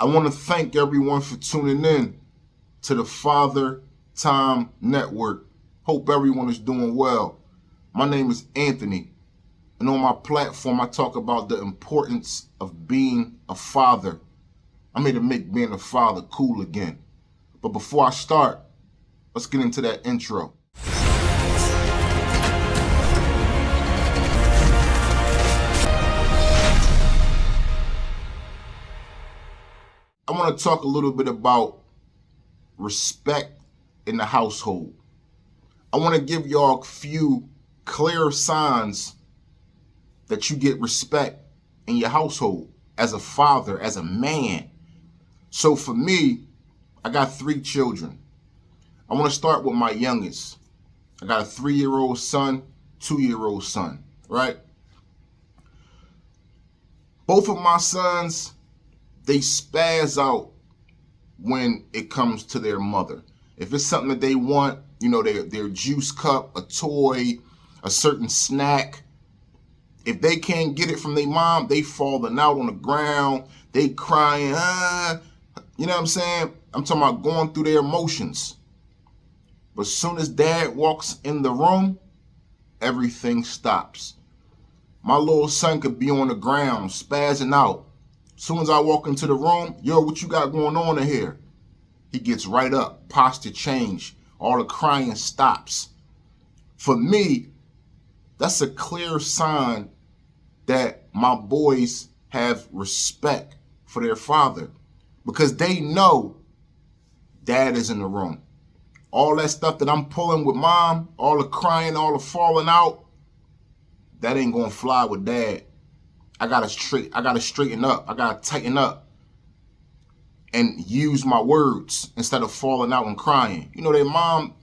I want to thank everyone for tuning in to the Father Time Network. Hope everyone is doing well. My name is Anthony, and on my platform, I talk about the importance of being a father. I'm here to make being a father cool again. But before I start, let's get into that intro. I want to talk a little bit about respect in the household. I want to give y'all a few clear signs that you get respect in your household as a father, as a man. So for me, I got 3 children. I want to start with my youngest. I got a 3-year-old son, 2-year-old son, right? Both of my sons, they spaz out when it comes to their mother. If it's something that they want, their juice cup, a toy, a certain snack, if they can't get it from their mom, they falling out on the ground, they crying, you know what I'm saying? I'm talking about going through their emotions. But as soon as dad walks in the room, everything stops. My little son could be on the ground, spazzing out. As soon as I walk into the room, yo, what you got going on in here? He gets right up, posture change, all the crying stops. For me, that's a clear sign that my boys have respect for their father because they know dad is in the room. All that stuff that I'm pulling with mom, all the crying, all the falling out, that ain't gonna fly with dad. I gotta straighten up. I gotta tighten up and use my words instead of falling out and crying. Their mom,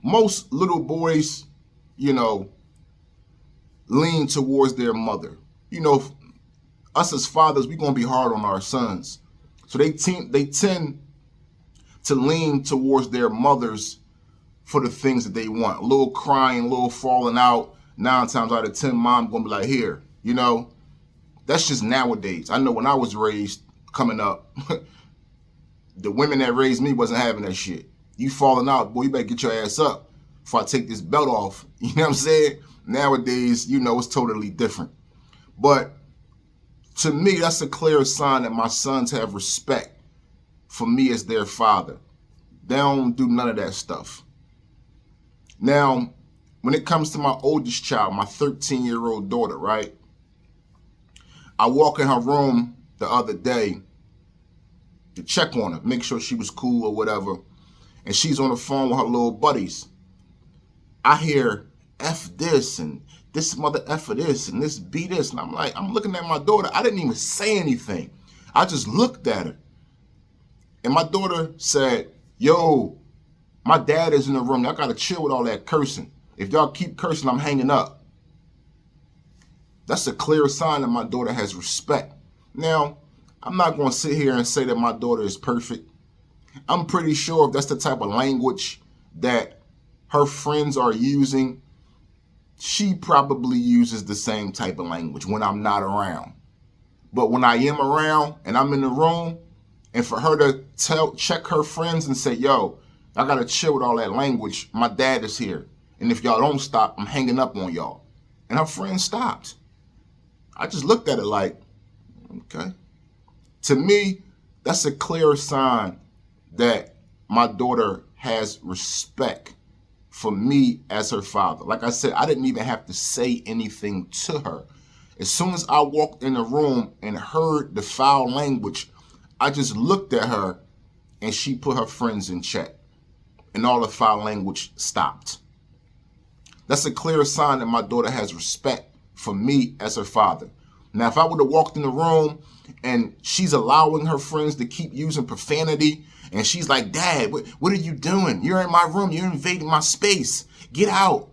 most little boys, lean towards their mother. Us as fathers, we're gonna be hard on our sons. So they tend to lean towards their mothers for the things that they want. A little crying, a little falling out. 9 times out of 10, mom gonna be like, here, That's just nowadays. I know when I was raised, coming up, the women that raised me wasn't having that shit. You falling out, boy, you better get your ass up before I take this belt off. You know what I'm saying? Nowadays, it's totally different. But to me, that's a clear sign that my sons have respect for me as their father. They don't do none of that stuff. Now, when it comes to my oldest child, my 13-year-old daughter, right? I walk in her room the other day to check on her, make sure she was cool or whatever. And she's on the phone with her little buddies. I hear F this and this mother F for this and this B this. And I'm looking at my daughter. I didn't even say anything. I just looked at her. And my daughter said, yo, my dad is in the room. Y'all got to chill with all that cursing. If y'all keep cursing, I'm hanging up. That's a clear sign that my daughter has respect. Now, I'm not going to sit here and say that my daughter is perfect. I'm pretty sure if that's the type of language that her friends are using, she probably uses the same type of language when I'm not around. But when I am around and I'm in the room, and for her to check her friends and say, yo, I got to chill with all that language. My dad is here. And if y'all don't stop, I'm hanging up on y'all. And her friend stopped. I just looked at it like, okay. To me, that's a clear sign that my daughter has respect for me as her father. Like I said, I didn't even have to say anything to her. As soon as I walked in the room and heard the foul language, I just looked at her and she put her friends in check. And all the foul language stopped. That's a clear sign that my daughter has respect for me as her father. Now, if I would have walked in the room and she's allowing her friends to keep using profanity and she's like, Dad, what are you doing? You're in my room. You're invading my space. Get out.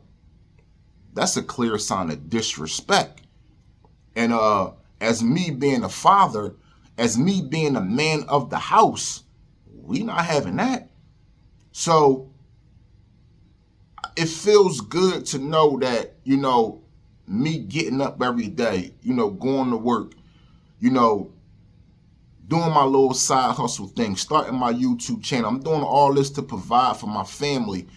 That's a clear sign of disrespect. And as me being a father, as me being a man of the house, we not having that. So it feels good to know that, me getting up every day, going to work, doing my little side hustle thing, starting my YouTube channel. I'm doing all this to provide for my family.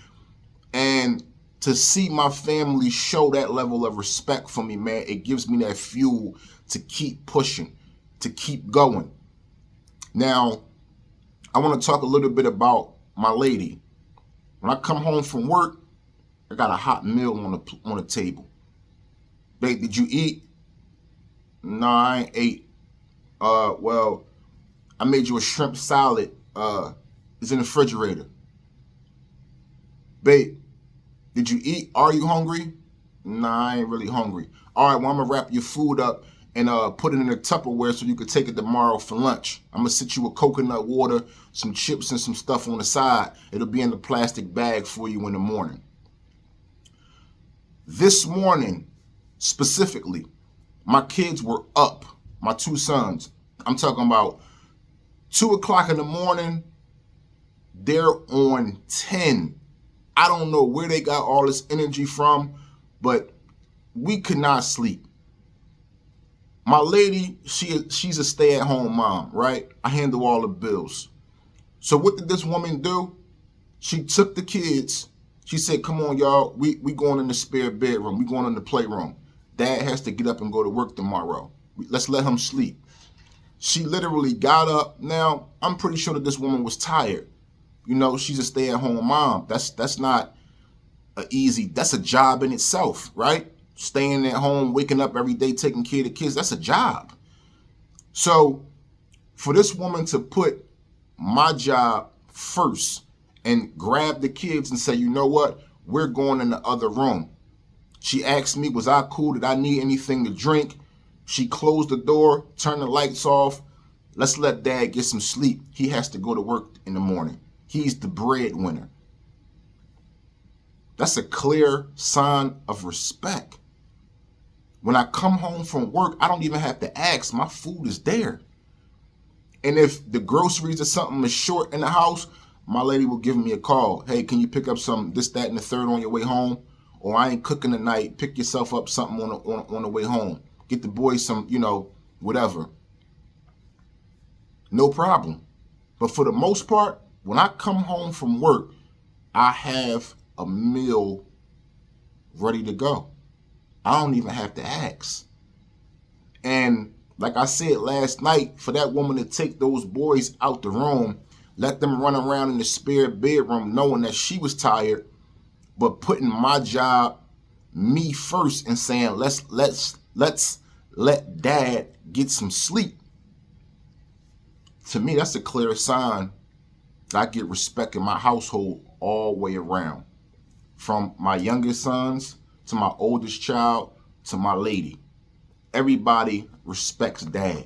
And to see my family show that level of respect for me, man, it gives me that fuel to keep pushing, to keep going. Now, I want to talk a little bit about my lady. When I come home from work, I got a hot meal on the table. Babe, did you eat? No, I ain't ate. Well, I made you a shrimp salad. It's in the refrigerator. Babe, did you eat? Are you hungry? Nah, I ain't really hungry. All right, well, I'm gonna wrap your food up and put it in a Tupperware so you could take it tomorrow for lunch. I'm gonna sit you with coconut water, some chips, and some stuff on the side. It'll be in the plastic bag for you in the morning. This morning, specifically, my kids were up. My two sons. I'm talking about 2 o'clock in the morning. They're on 10. I don't know where they got all this energy from, but we could not sleep. My lady, she's a stay-at-home mom, right? I handle all the bills. So what did this woman do? She took the kids. She said, come on, y'all. We going in the spare bedroom. We going in the playroom. Dad has to get up and go to work tomorrow. Let's let him sleep. She literally got up. Now, I'm pretty sure that this woman was tired. You know, she's a stay-at-home mom. That's not that's a job in itself, right? Staying at home, waking up every day, taking care of the kids, that's a job. So for this woman to put my job first and grab the kids and say, you know what, we're going in the other room. She asked me, was I cool? Did I need anything to drink? She closed the door, turned the lights off. Let's let Dad get some sleep. He has to go to work in the morning. He's the breadwinner. That's a clear sign of respect. When I come home from work, I don't even have to ask. My food is there. And if the groceries or something is short in the house, my lady will give me a call. Hey, can you pick up some this, that, and the third on your way home? Or I ain't cooking tonight. Pick yourself up something on the way home. Get the boys some, whatever. No problem. But for the most part, when I come home from work, I have a meal ready to go. I don't even have to ask. And like I said last night, for that woman to take those boys out the room, let them run around in the spare bedroom knowing that she was tired, but putting my job, me first, and saying, let's let Dad get some sleep. To me, that's a clear sign that I get respect in my household all the way around. From my youngest sons to my oldest child to my lady. Everybody respects Dad.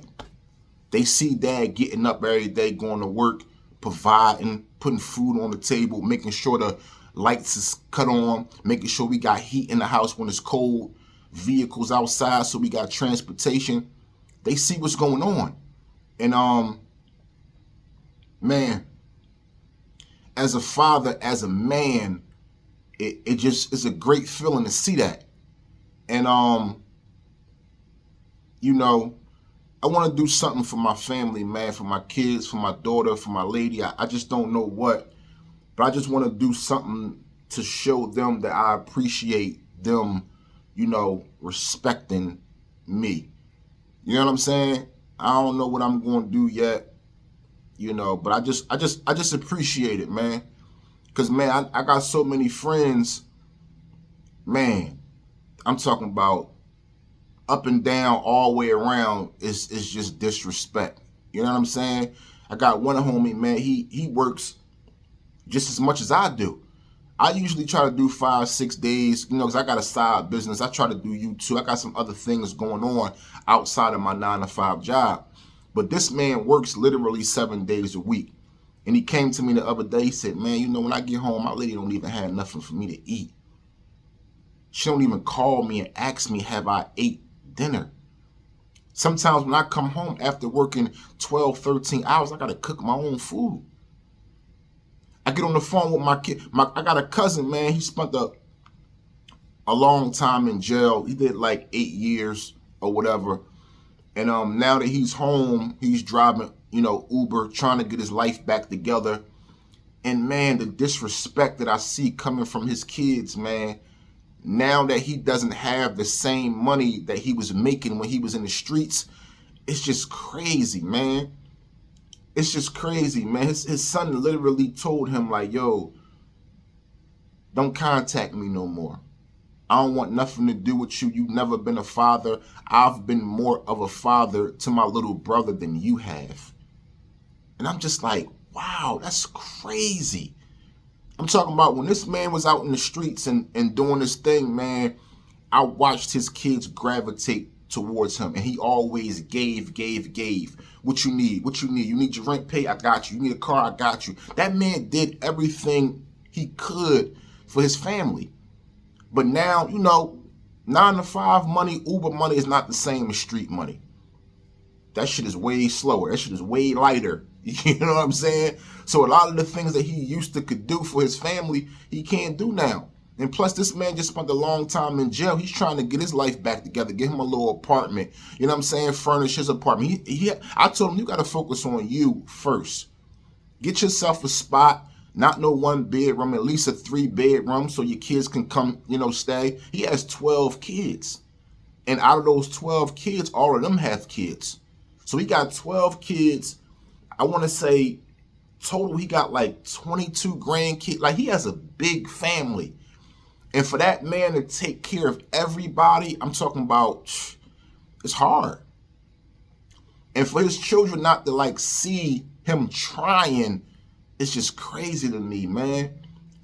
They see Dad getting up every day, going to work, providing, putting food on the table, making sure the lights is cut on, making sure we got heat in the house when it's cold, vehicles outside so we got transportation. They see what's going on. And man, as a father, as a man, it just is a great feeling to see that. And I want to do something for my family, man, for my kids, for my daughter, for my lady. I just don't know what, but I just want to do something to show them that I appreciate them, respecting me. You know what I'm saying? I don't know what I'm going to do yet, but I just appreciate it, man. Because, man, I got so many friends, man, I'm talking about up and down all the way around is just disrespect. You know what I'm saying? I got one homie, man, he works just as much as I do. I usually try to do 5-6 days, because I got a side business. I try to do YouTube. I got some other things going on outside of my 9-to-5 job. But this man works literally 7 days a week. And he came to me the other day, he said, man, when I get home, my lady don't even have nothing for me to eat. She don't even call me and ask me, have I ate dinner? Sometimes when I come home after working 12, 13 hours, I got to cook my own food. I get on the phone with my kid. I got a cousin, man. He spent a long time in jail. He did like 8 years or whatever. And now that he's home, he's driving, Uber, trying to get his life back together. And man, the disrespect that I see coming from his kids, man, now that he doesn't have the same money that he was making when he was in the streets, it's just crazy, man. It's just crazy, man. His son literally told him, like, yo, don't contact me no more. I don't want nothing to do with you. You've never been a father. I've been more of a father to my little brother than you have. And I'm just like, wow, that's crazy. I'm talking about when this man was out in the streets and doing this thing, man, I watched his kids gravitate towards him. And he always gave. What you need? You need your rent paid? I got you. You need a car? I got you. That man did everything he could for his family. But now, 9 to 5 money, Uber money is not the same as street money. That shit is way slower. That shit is way lighter. You know what I'm saying? So a lot of the things that he used to could do for his family, he can't do now. And plus, this man just spent a long time in jail. He's trying to get his life back together, get him a little apartment. You know what I'm saying? Furnish his apartment. I told him, you got to focus on you first. Get yourself a spot, not no 1 bedroom, at least a 3 bedroom so your kids can come, stay. He has 12 kids. And out of those 12 kids, all of them have kids. So he got 12 kids. I want to say total, he got like 22 grandkids. Like, he has a big family. And for that man to take care of everybody, I'm talking about, it's hard. And for his children not to like see him trying, it's just crazy to me, man.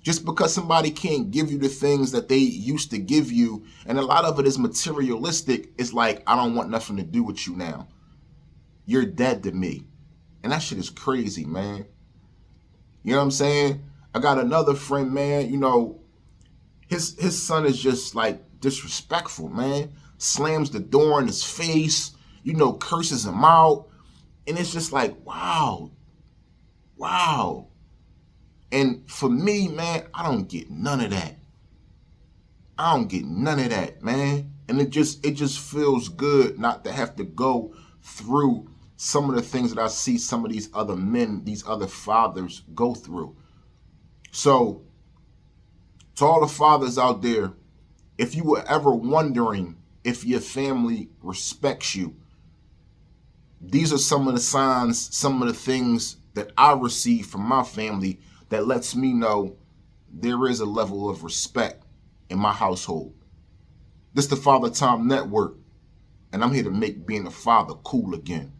Just because somebody can't give you the things that they used to give you, and a lot of it is materialistic, it's like, I don't want nothing to do with you now. You're dead to me. And that shit is crazy, man. You know what I'm saying? I got another friend, man, his son is just like disrespectful, man. Slams the door in his face, curses him out. And it's just like, wow. And for me, man, I don't get none of that. Man. And it just feels good not to have to go through some of the things that I see some of these other men, these other fathers go through. So, to all the fathers out there, if you were ever wondering if your family respects you, these are some of the signs, some of the things that I receive from my family that lets me know there is a level of respect in my household. This is the Father Time Network, and I'm here to make being a father cool again.